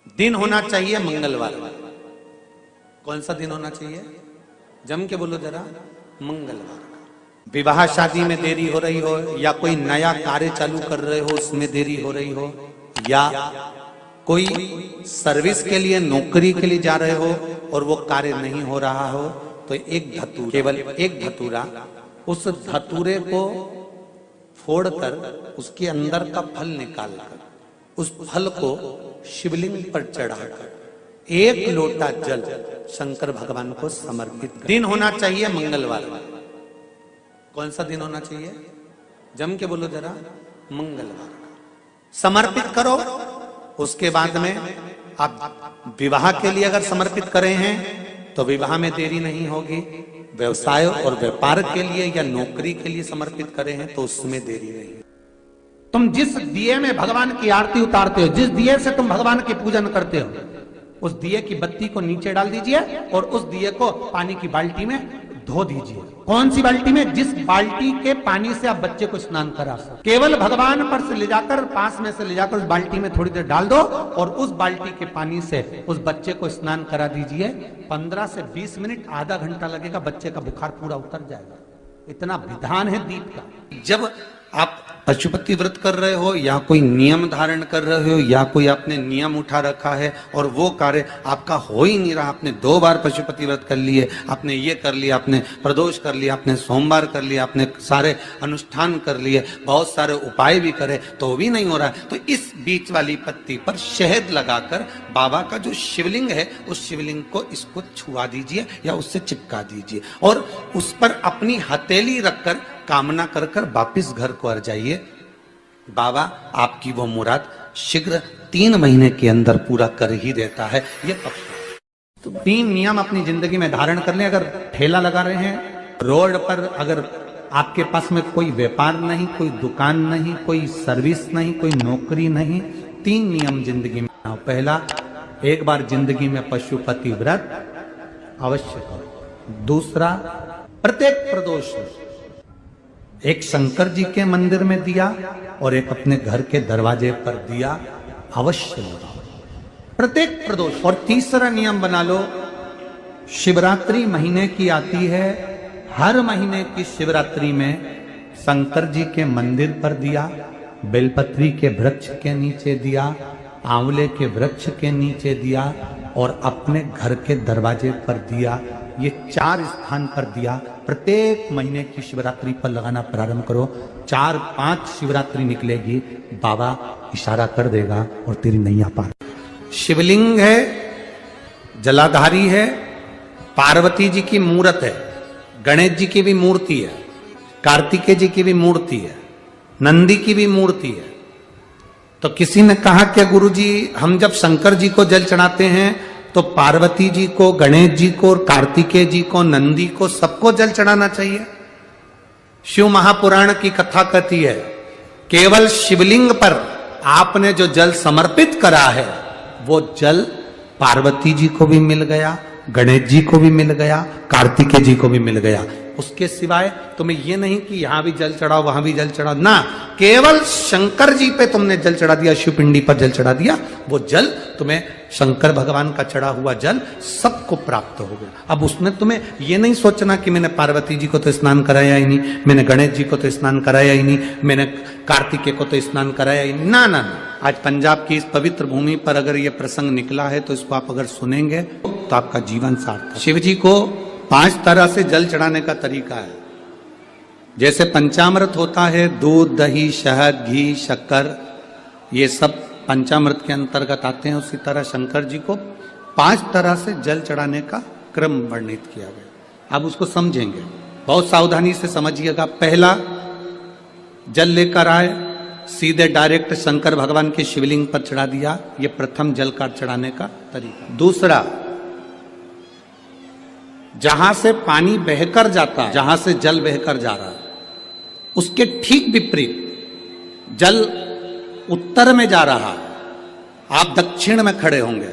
दिन होना चाहिए मंगलवार। कौन सा दिन होना चाहिए? जम के बोलो जरा। मंगलवार। विवाह शादी में देरी हो रही हो, या कोई नया कार्य चालू कर रहे हो उसमें देरी हो रही हो, या कोई सर्विस के लिए नौकरी के लिए जा रहे हो और वो कार्य नहीं हो रहा हो, तो एक धतूरा, केवल एक धतूरा, उस धतूरे को फोड़कर उसके अंदर का फल निकालकर उस फल को शिवलिंग पर चढ़ाकर एक लोटा जल शंकर भगवान को समर्पित कर। दिन होना चाहिए मंगलवार। कौन सा दिन होना चाहिए? जम के बोलो जरा। मंगलवार समर्पित करो। उसके बाद में आप विवाह के लिए अगर समर्पित करें हैं तो विवाह में देरी नहीं होगी। व्यवसाय और व्यापार के लिए या नौकरी के लिए समर्पित करें हैं तो उसमें देरी नहीं। तुम जिस दिए में भगवान की आरती उतारते हो, जिस दिए से तुम भगवान की पूजन करते हो, उस दिए की बत्ती को नीचे डाल दीजिए और उस दिए को पानी की बाल्टी में धो दीजिए। कौन सी बाल्टी में? जिस बाल्टी के पानी से आप बच्चे को स्नान करा सको। केवल भगवान पर से ले जाकर, पास में से ले जाकर उस बाल्टी में थोड़ी देर डाल दो और उस बाल्टी के पानी से उस बच्चे को स्नान करा दीजिए। 15 से 20 मिनट, आधा घंटा लगेगा, बच्चे का बुखार पूरा उतर जाएगा। इतना विधान है दीप का। जब आप पशुपति व्रत कर रहे हो या कोई नियम धारण कर रहे हो या कोई आपने नियम उठा रखा है और वो कार्य आपका हो ही नहीं रहा, आपने 2 बार पशुपति व्रत कर लिए, आपने ये कर लिया, आपने प्रदोष कर लिया, आपने सोमवार कर लिया, आपने सारे अनुष्ठान कर लिए, बहुत सारे उपाय भी करे तो भी नहीं हो रहा है, तो इस बीच वाली पत्ती पर शहद लगाकर बाबा का जो शिवलिंग है उस शिवलिंग को इसको छुआ दीजिए या उससे चिपका दीजिए और उस पर अपनी हथेली रखकर कामना कर कर वापिस घर को आ जाइए। बाबा आपकी वो मुराद शीघ्र 3 महीने के अंदर पूरा कर ही देता है। ये तो 3 नियम अपनी जिंदगी में धारण कर लें। अगर ठेला लगा रहे हैं रोड पर, अगर आपके पास में कोई व्यापार नहीं, कोई दुकान नहीं, कोई सर्विस नहीं, कोई नौकरी नहीं, 3 नियम जिंदगी में। पहला, एक बार जिंदगी में पशुपति व्रत अवश्य करो। दूसरा, प्रत्येक प्रदोष एक शंकर जी के मंदिर में दिया और एक अपने घर के दरवाजे पर दिया अवश्य लगाओ, प्रत्येक प्रदोष। और तीसरा नियम बना लो, शिवरात्रि महीने की आती है, हर महीने की शिवरात्रि में शंकर जी के मंदिर पर दिया, बेलपत्री के वृक्ष के नीचे दिया, आंवले के वृक्ष के नीचे दिया और अपने घर के दरवाजे पर दिया। ये 4 स्थान पर दिया प्रत्येक महीने की शिवरात्रि पर लगाना प्रारंभ करो। 4-5 शिवरात्रि निकलेगी, बाबा इशारा कर देगा और तेरी नैया पार। शिवलिंग है, जलाधारी है, पार्वती जी की मूर्त है, गणेश जी की भी मूर्ति है, कार्तिकेय जी की भी मूर्ति है, नंदी की भी मूर्ति है। तो किसी ने कहा कि गुरुजी हम जब शंकर जी को जल चढ़ाते हैं तो पार्वती जी को, गणेश जी को, कार्तिकेय जी को, नंदी को, सबको जल चढ़ाना चाहिए। शिव महापुराण की कथा कहती है केवल शिवलिंग पर आपने जो जल समर्पित करा है वो जल पार्वती जी को भी मिल गया, गणेश जी को भी मिल गया, कार्तिकेय जी को भी मिल गया। उसके सिवाय तुम्हें ये नहीं कि यहां भी जल चढ़ाओ वहां भी जल चढ़ाओ, ना, केवल शंकर जी पे तुमने जल चढ़ा दिया, शिव पिंडी पर जल चढ़ा दिया, वो जल तुम्हें शंकर भगवान का चढ़ा हुआ जल सबको प्राप्त हो गया। अब उसमें तुम्हें ये नहीं सोचना कि मैंने पार्वती जी को तो स्नान कराया ही नहीं, मैंने गणेश जी को तो स्नान कराया ही नहीं, मैंने कार्तिकेय को तो स्नान कराया ही नहीं। ना ना ना, आज पंजाब की इस पवित्र भूमि पर अगर ये प्रसंग निकला है तो इसको आप अगर सुनेंगे तो आपका जीवन सार्थक। शिव जी को 5 तरह से जल चढ़ाने का तरीका है। जैसे पंचामृत होता है, दूध, दही, शहद, घी, शक्कर, ये सब पंचामृत के अंतर्गत आते हैं, उसी तरह शंकर जी को 5 तरह से जल चढ़ाने का क्रम वर्णित किया गया। अब उसको समझेंगे, बहुत सावधानी से समझिएगा। पहला, जल लेकर आए, सीधे डायरेक्ट शंकर भगवान के शिवलिंग पर चढ़ा दिया, ये प्रथम जल का चढ़ाने का तरीका। दूसरा, जहां से पानी बहकर जाता है, जहां से जल बहकर जा रहा है, उसके ठीक विपरीत जल उत्तर में जा रहा है, आप दक्षिण में खड़े होंगे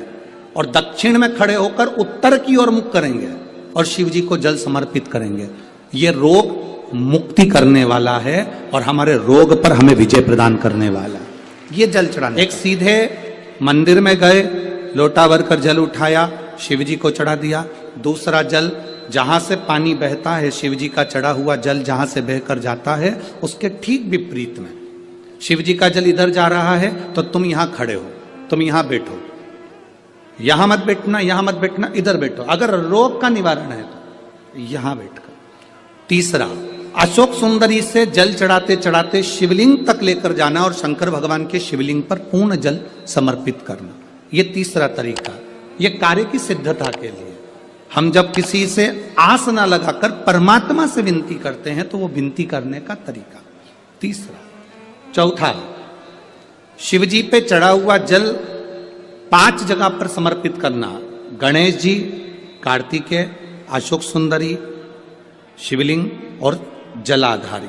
और दक्षिण में खड़े होकर उत्तर की ओर मुख करेंगे और शिव जी को जल समर्पित करेंगे। ये रोग मुक्ति करने वाला है और हमारे रोग पर हमें विजय प्रदान करने वाला है। ये जल चढ़ाना। एक सीधे मंदिर में गए, लोटा भरकर जल उठाया, शिव जी को चढ़ा दिया। दूसरा जल, जहां से पानी बहता है, शिव जी का चढ़ा हुआ जल जहां से बहकर जाता है, उसके ठीक विपरीत में शिव जी का जल इधर जा रहा है तो तुम यहां खड़े हो, तुम यहां बैठो, यहां मत बैठना, यहां मत बैठना, इधर बैठो। अगर रोग का निवारण है तो यहां बैठकर। तीसरा, अशोक सुंदरी से जल चढ़ाते चढ़ाते शिवलिंग तक लेकर जाना और शंकर भगवान के शिवलिंग पर पूर्ण जल समर्पित करना। ये तीसरा तरीका, ये कार्य की सिद्धता के लिए। हम जब किसी से आस ना लगाकर परमात्मा से विनती करते हैं तो वो विनती करने का तरीका तीसरा। चौथा, शिव जी पे चढ़ा हुआ जल 5 जगह पर समर्पित करना। गणेश जी, कार्तिकेय, अशोक सुंदरी, शिवलिंग और जलाधारी,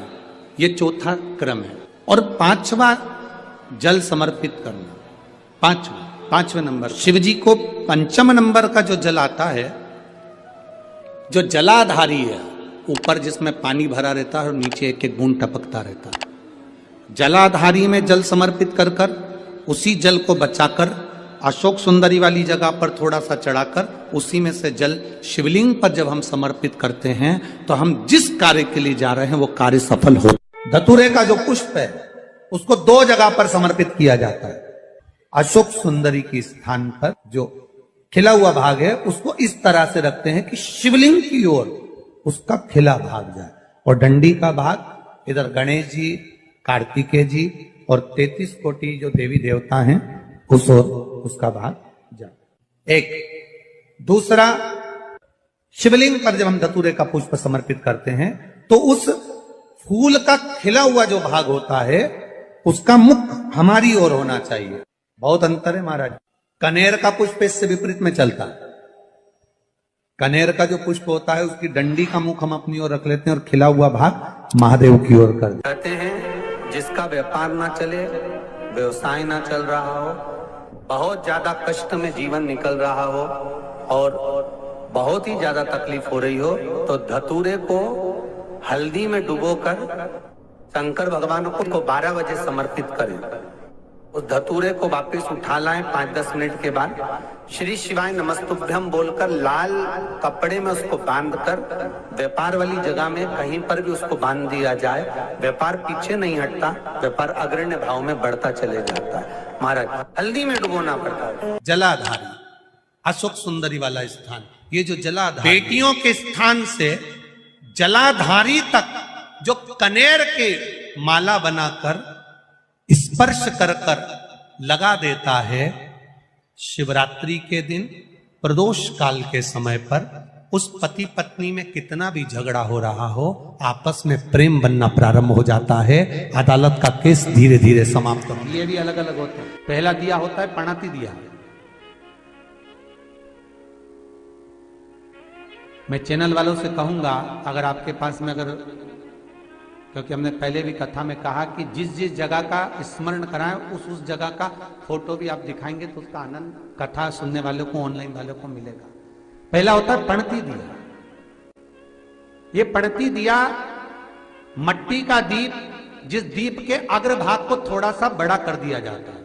ये चौथा क्रम है। और 5वां जल समर्पित करना, पांचवें नंबर। शिव जी को 5वें नंबर का जो जल आता है, जो जलाधारी है, ऊपर जिसमें पानी भरा रहता है और नीचे एक एक बूंद टपकता रहता है, जलाधारी में जल समर्पित कर कर उसी जल को बचाकर अशोक सुंदरी वाली जगह पर थोड़ा सा चढ़ाकर उसी में से जल शिवलिंग पर जब हम समर्पित करते हैं तो हम जिस कार्य के लिए जा रहे हैं वो कार्य सफल हो। धतूरे का जो पुष्प है उसको 2 जगह पर समर्पित किया जाता है। अशोक सुंदरी के स्थान पर जो खिला हुआ भाग है उसको इस तरह से रखते हैं कि शिवलिंग की ओर उसका खिला भाग जाए, और डंडी का भाग इधर गणेश जी, कार्तिकेय जी और 33 कोटि जो देवी देवता हैं उस ओर उसका भाग जाए। एक दूसरा, शिवलिंग पर जब हम धतूरे का पुष्प समर्पित करते हैं तो उस फूल का खिला हुआ जो भाग होता है उसका मुख हमारी ओर होना चाहिए। बहुत अंतर है महाराज। कनेर का पुष्प इससे विपरीत में चलता है। कनेर का जो पुष्प होता है उसकी डंडी का मुख हम अपनी ओर रख लेते हैं और खिला हुआ भाग महादेव की ओर कर देते हैं। जिसका व्यापार ना चले, व्यवसाय ना चल रहा हो, बहुत ज्यादा कष्ट में जीवन निकल रहा हो और बहुत ही ज्यादा तकलीफ हो रही हो, तो धतूरे को हल्दी में डुबोकर शंकर भगवान को 12 बजे समर्पित करें। उस धतूरे को वापस उठा लाएं 5-10 मिनट के बाद, श्री शिवाय नमस्तुभ्यम बोलकर लाल कपड़े में उसको बांधकर व्यापार वाली जगह में कहीं पर भी उसको बांध दिया जाए। व्यापार पीछे नहीं हटता, व्यापार अग्रण्य भाव में बढ़ता चले जाता है। महाराज, हल्दी में डुबोना पड़ता है। जलाधारी, अशोक सुंदरी वाला स्थान, ये जो जलाधारी, बेटियों के स्थान से जलाधारी तक जो कनेर के माला बनाकर स्पर्श कर कर लगा देता है, शिवरात्रि के दिन प्रदोष काल के समय पर उस पति पत्नी में कितना भी झगड़ा हो रहा हो, आपस में प्रेम बनना प्रारंभ हो जाता है। अदालत का केस धीरे धीरे समाप्त होता है। ये भी अलग अलग होता है। पहला दिया होता है पणाती दिया। मैं चैनल वालों से कहूंगा, अगर आपके पास में क्योंकि हमने पहले भी कथा में कहा कि जिस जिस जगह का स्मरण कराएं उस जगह का फोटो भी आप दिखाएंगे तो उसका आनंद कथा सुनने वालों को, ऑनलाइन वालों को मिलेगा। पहला होता है पणती दिया। ये पणती दिया मट्टी का दीप, जिस दीप के अग्रभाग को थोड़ा सा बड़ा कर दिया जाता है,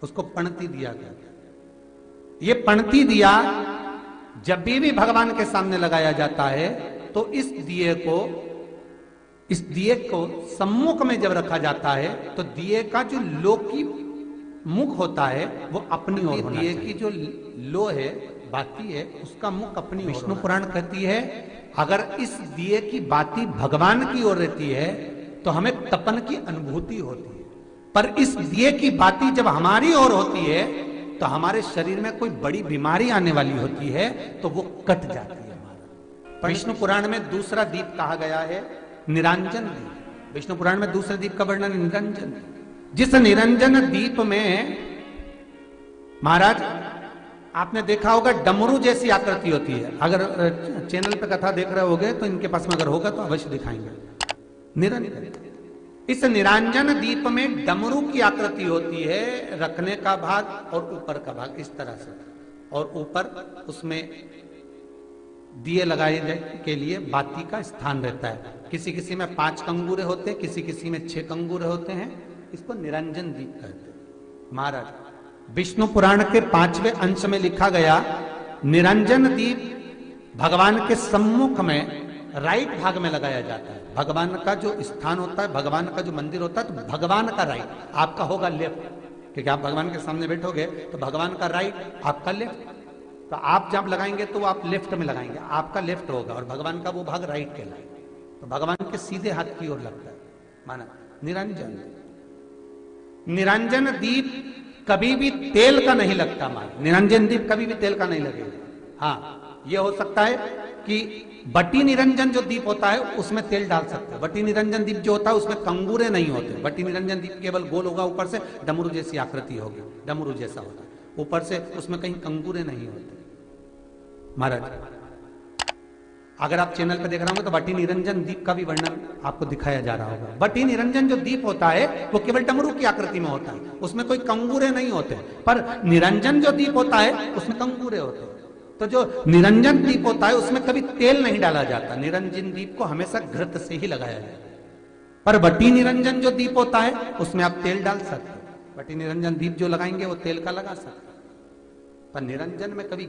उसको पणती दिया कहते हैं। ये पणती दिया जब भी भगवान के सामने लगाया जाता है तो इस दिए को सम्मुख में जब रखा जाता है तो दिए का जो लो की मुख होता है वो अपनी ओर होना चाहिए। दिए की जो लो है, बाती है, उसका मुख अपनी ओर। विष्णु पुराण कहती है अगर इस दिए की बाती भगवान की ओर रहती है तो हमें तपन की अनुभूति होती है, पर इस दिए की बाती जब हमारी ओर होती है तो हमारे शरीर में कोई बड़ी बीमारी आने वाली होती है तो वो कट जाती है हमारा। विष्णु पुराण में दूसरा दीप कहा गया है निरंजन दीप। विष्णु पुराण में दूसरे दीप का वर्णन निरंजन। जिस निरंजन दीप में महाराज आपने देखा होगा डमरू जैसी आकृति होती है। अगर चैनल पे कथा देख रहे होगे तो इनके पास में अगर होगा तो अवश्य दिखाएंगे। निरंजन, इस निरंजन दीप में डमरू की आकृति होती है, रखने का भाग और ऊपर का भाग इस तरह से, और ऊपर उसमें दिए लगाए के लिए बाती का स्थान रहता है। किसी किसी में 5 कंगूरे होते हैं, किसी किसी में 6 कंगूरे होते हैं। इसको निरंजन दीप कहते हैं। महाराज, विष्णु पुराण के 5वें अंश में लिखा गया, निरंजन दीप भगवान के सम्मुख में राइट भाग में लगाया जाता है। भगवान का जो स्थान होता है, भगवान का जो मंदिर होता है, तो भगवान का राइट, आपका होगा लेफ्ट, क्योंकि आप भगवान के सामने बैठोगे तो भगवान का राइट, आपका लेफ्ट। तो आप जब लगाएंगे तो आप लेफ्ट में लगाएंगे, आपका लेफ्ट होगा और भगवान का वो भाग राइट कहलाएगा। तो भगवान के सीधे हाथ की ओर लगता है। माना निरंजन, निरंजन दीप कभी भी तेल का नहीं लगता। माना निरंजन दीप कभी भी तेल का नहीं लगेगा। हाँ, यह हो सकता है कि बटी निरंजन जो दीप होता है उसमें तेल डाल सकते हैं। बटी निरंजन दीप जो होता है उसमें कंगूरे नहीं होते। बटी निरंजन दीप केवल गोल होगा, ऊपर से डमरू जैसी आकृति होगी, डमरू जैसा होता है, ऊपर से उसमें कहीं कंगूरे नहीं होते। महाराज, अगर आप चैनल पे देख रहे होंगे तो बटी निरंजन दीप का भी वर्णन आपको दिखाया जा रहा होगा। बटी निरंजन जो दीप होता है वो केवल डमरू की आकृति में होता है, उसमें कोई कंगूरे नहीं होते। पर निरंजन जो दीप होता है उसमें कंगूरे होते हैं। तो जो निरंजन दीप होता है उसमें कभी तेल नहीं डाला जाता। निरंजन दीप को हमेशा घृत से ही लगाया जाता है। पर बटी निरंजन जो दीप होता है उसमें आप तेल डाल सकते हो। बटी निरंजन दीप जो लगाएंगे वो तेल का लगा सकते, पर निरंजन में कभी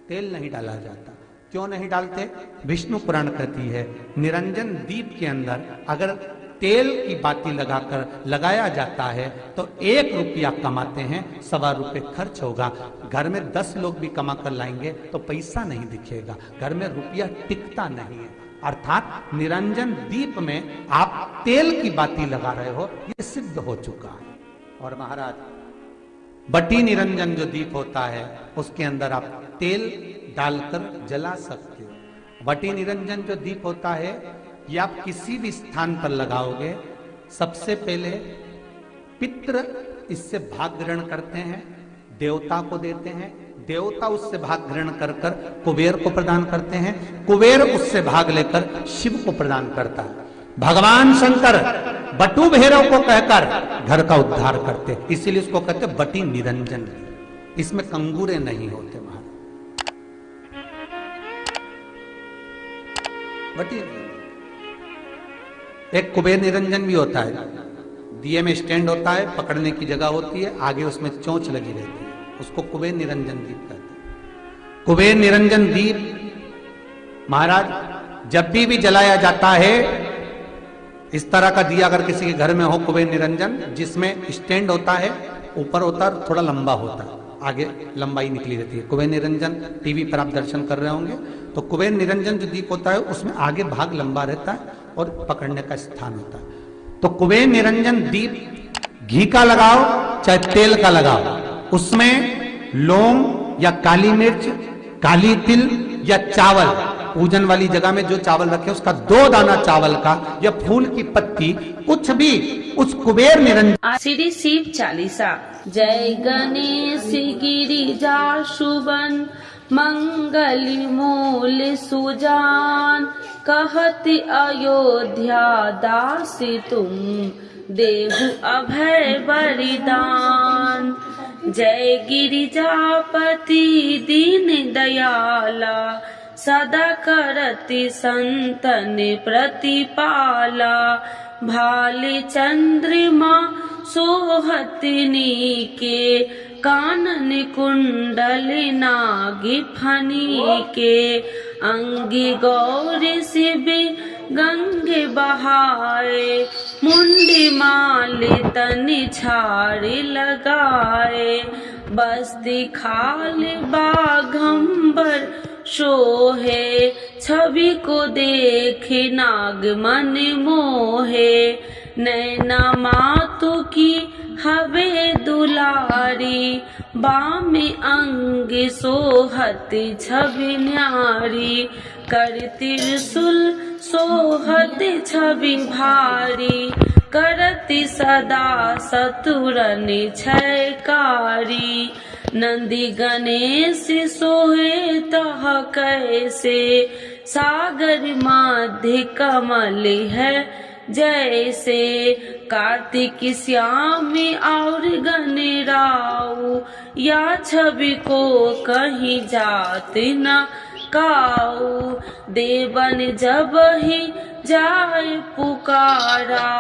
तेल नहीं डाला जाता। क्यों नहीं डालते? विष्णु पुराण कहती है, निरंजन दीप के अंदर अगर तेल की बाती लगाकर लगाया जाता है तो 1 रुपया कमाते हैं, 1.25 रुपये खर्च होगा। घर में 10 लोग भी कमा कर लाएंगे तो पैसा नहीं दिखेगा, घर में रुपया टिकता नहीं है। अर्थात निरंजन दीप में आप तेल की बाती लगा रहे हो, ये सिद्ध हो चुका है। और महाराज, बटी निरंजन जो दीप होता है उसके अंदर आप तेल डालकर जला सकते हो। बटी निरंजन जो दीप होता है ये आप किसी भी स्थान पर लगाओगे, सबसे पहले पितृ इससे भाग ग्रहण करते हैं, देवता को देते हैं, देवता उससे भाग ग्रहण कर कर कुबेर को प्रदान करते हैं, कुबेर उससे भाग लेकर शिव को प्रदान करता है। भगवान शंकर बटु भैरव को कहकर घर का उद्धार करते, इसीलिए उसको कहते बटी निरंजन। इसमें कंगूरे नहीं होते। महाराज, बटी एक कुबेर निरंजन भी होता है, दिए में स्टैंड होता है, पकड़ने की जगह होती है, आगे उसमें चोंच लगी रहती है, उसको कुबेर निरंजन दीप कहते हैं। कुबेर निरंजन दीप महाराज जब भी जलाया जाता है, इस तरह का दिया अगर किसी के घर में हो कुबेर निरंजन, जिसमें स्टैंड होता है, ऊपर होता है, थोड़ा लंबा होता है, आगे लंबाई निकली रहती है। कुबेर निरंजन टीवी पर आप दर्शन कर रहे होंगे तो कुबेर निरंजन जो दीप होता है उसमें आगे भाग लंबा रहता है और पकड़ने का स्थान होता है। तो कुबेर निरंजन दीप घी का लगाओ चाहे तेल का लगाओ, उसमें लौंग या काली मिर्च, काली तिल या चावल, पूजन वाली जगह में जो चावल रखे उसका 2 दाना चावल का या फूल की पत्ती, कुछ भी उस कुबेर निरंजन। श्री शिव चालीसा। जय गणेश गिरिजा शुभन मंगली मूल सुजान, कहति अयोध्या दासी तुम देहु अभय बलिदान। जय गिरिजापति दीन दयाला, सदा करति संतन प्रतिपाला। भाले चंद्रमा सोहतनी के, कानन कुंडल नागी फनी के। अंगी गौरी शिव गंगे बहाए, मुंडी माले तनि छाड़ी लगाए। बस्ती खाल बाघंबर शोहे, छवि को देखे नाग मन मोहे। नैना मातु की हवे दुलारी, बामे अंग सोहत छवि न्यारी। कर त्रिशूल सोहत छवि भारी, करति सदा सतुरन छयकारी। नंदी गणेश सोहे तह कैसे, सागर माध्य कमल है जैसे। कार्तिक श्याम और गणराऊ, या छवि को कहीं जात न काऊ। देवन जब ही जाए पुकारा,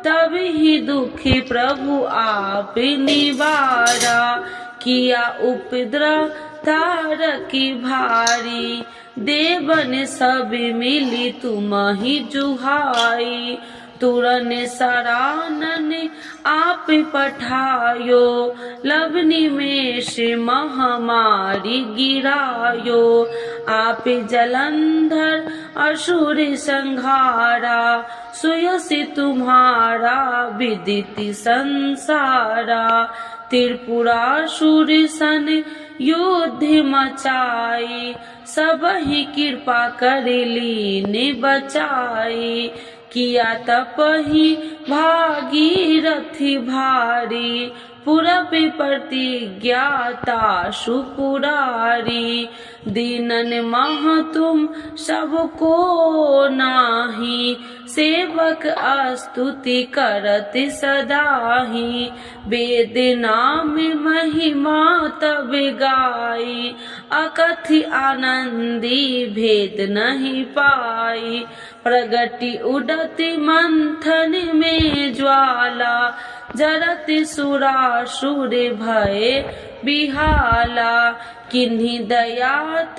तब ही दुखी प्रभु आप निवारा। किया उपद्रव तारकी भारी, देवन सब मिली तुम ही जुहाई। तुरन सरानन आप पठायो, लवनी में से महामारी गिरायो। आप जलंधर असुर संहारा, सुयसि तुम्हारा विदित संसारा। त्रिपुरासुर सन युद्ध मचाई, सब ही कृपा कर लीने बचाई। किया तपहि भागीरथी भारी, पूरब प्रतिज्ञाता सुपुरारी। दीनन मह तुम सबको नाही, सेवक स्तुति करत सदाही। वेद नाम महिमा तब गाई, अकथि आनंदी भेद नहीं पाई। प्रगति उडति मंथन में ज्वाला, जरत सुरासुर भय बिहाला। किन्हीं दयात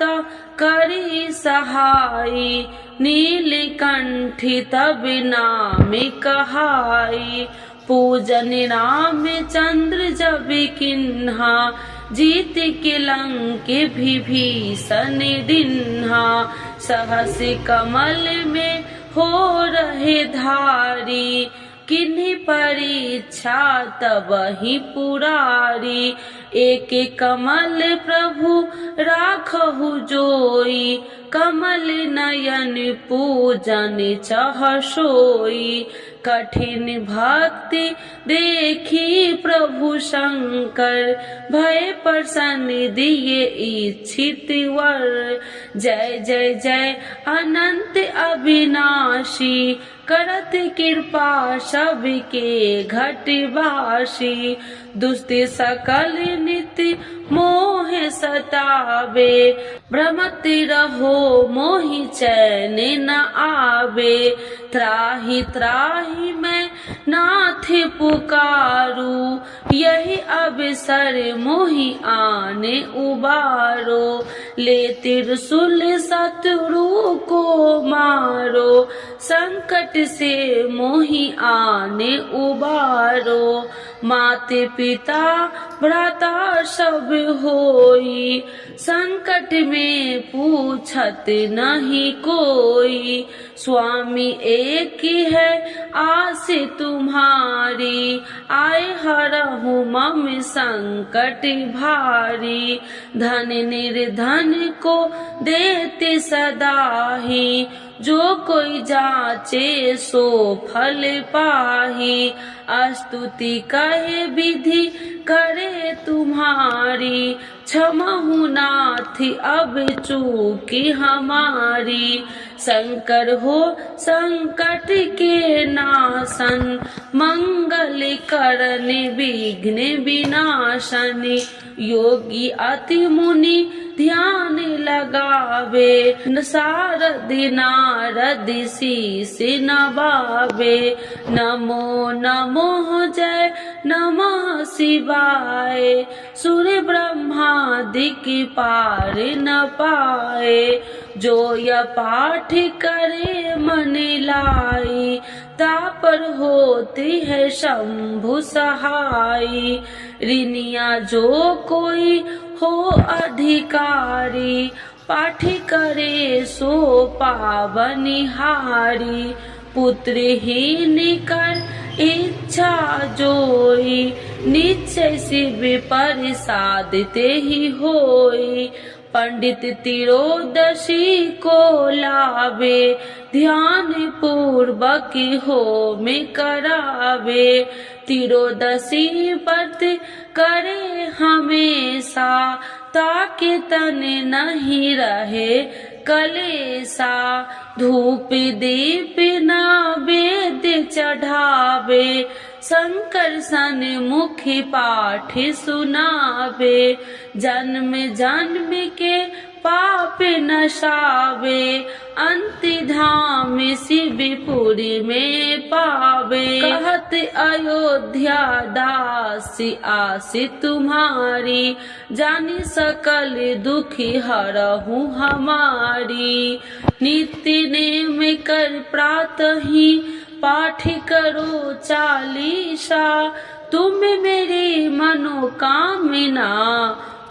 करी सहाई, नीलकंठी तब नाम कहाई। पूजन राम चंद्र जब किन्हा, जीत के लंक विभीषण दिन्हा। सहस कमल में हो रहे धारी, किन्हीं परीक्षा तब ही पुरारी। एक कमल प्रभु राखहु जोई, कमल नयन पूजन चह सोई। कठिन भक्ति देखी प्रभु शंकर, भय प्रसन्न दिए इच्छित वर। जय जय जय अनंत अविनाशी, करत कृपा सबके घटवासी। दुष्ट सकल नित्य मोह सतावे, भ्रमत रहो मोहि चैन न आवे। त्राहि त्राहि मैं नाथ पुकारू, यही अवसर मोहि आने उबारो। ले त्रिशूल शत्रु को मारो, संकट से मोहि आने उबारो। माते पिता भ्राता सब होई, संकट में पूछत नहीं कोई। स्वामी एक है आस तुम्हारी, आए हरहु मम संकट भारी। धन निर्धन को देते सदाही, जो कोई जाचे सो फल पाही। स्तुति कहे विधि करे तुम्हारी, क्षमहु नाथ अब चूकी हमारी। शंकर हो संकट के नाशन, मंगल करन विघ्न विनाशन। योगी अति मुनि ध्यान लगावे, सारद नारद शीस नवावे। नमो नमो जय नमः शिवाय, सूर्य ब्रह्मादि की पार न पाए। जो यह पाठ करे मन लाई, तापर होती है शंभु सहाई। ऋनिया जो कोई हो अधिकारी, पाठ करे सो पावनिहारी। पुत्रहीन कर इच्छा जोई, निश्चय शिव प्रसाद ते ही होई। पंडित तिरोदशी को लावे, ध्यान पूर्वक हो में करावे। तिरोदशी व्रत करे हमेशा, ताकि तन नहीं रहे कलेसा। धूप दीप नैवेद्य चढ़ावे, शंकर सन मुखी पाठ सुनावे। जन्म जन्म के पाप नशावे, अंति धाम शिवपुरी में पावे। कहत अयोध्या दासी आसी तुम्हारी, जानी सकल दुखी हरहु हमारी। नित्य नेम कर प्रातः ही पाठ करो चालीसा, तुम मेरी मनोकामना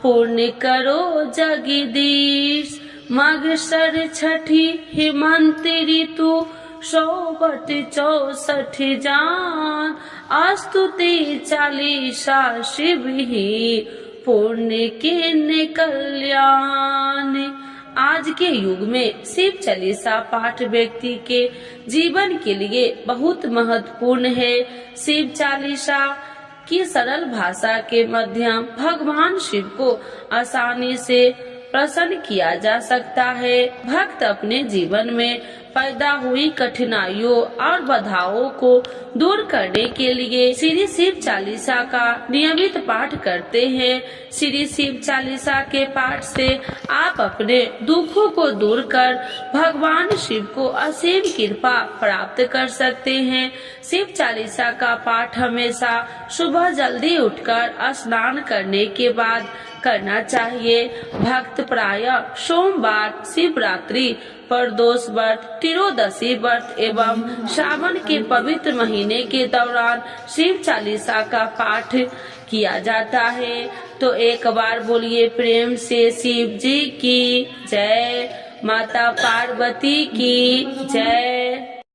पूर्ण करो जगदीश। माघ छठी हेमंत ऋतु 164 जान, स्तुति चालीसा शिव ही पुण्य के कल्याण। आज के युग में शिव चालीसा पाठ व्यक्ति के जीवन के लिए बहुत महत्वपूर्ण है। शिव चालीसा की सरल भाषा के माध्यम भगवान शिव को आसानी से प्रसन्न किया जा सकता है। भक्त अपने जीवन में पैदा हुई कठिनाइयों और बाधाओं को दूर करने के लिए श्री शिव चालीसा का नियमित पाठ करते हैं। श्री शिव चालीसा के पाठ से आप अपने दुखों को दूर कर भगवान शिव को असीम कृपा प्राप्त कर सकते हैं। शिव चालीसा का पाठ हमेशा सुबह जल्दी उठकर स्नान करने के बाद करना चाहिए। भक्त प्रायः सोमवार, शिवरात्रि, प्रदोष व्रत, त्रयोदशी व्रत एवं श्रावण के पवित्र महीने के दौरान शिव चालीसा का पाठ किया जाता है। तो एक बार बोलिए प्रेम से शिव जी की जय, माता पार्वती की जय।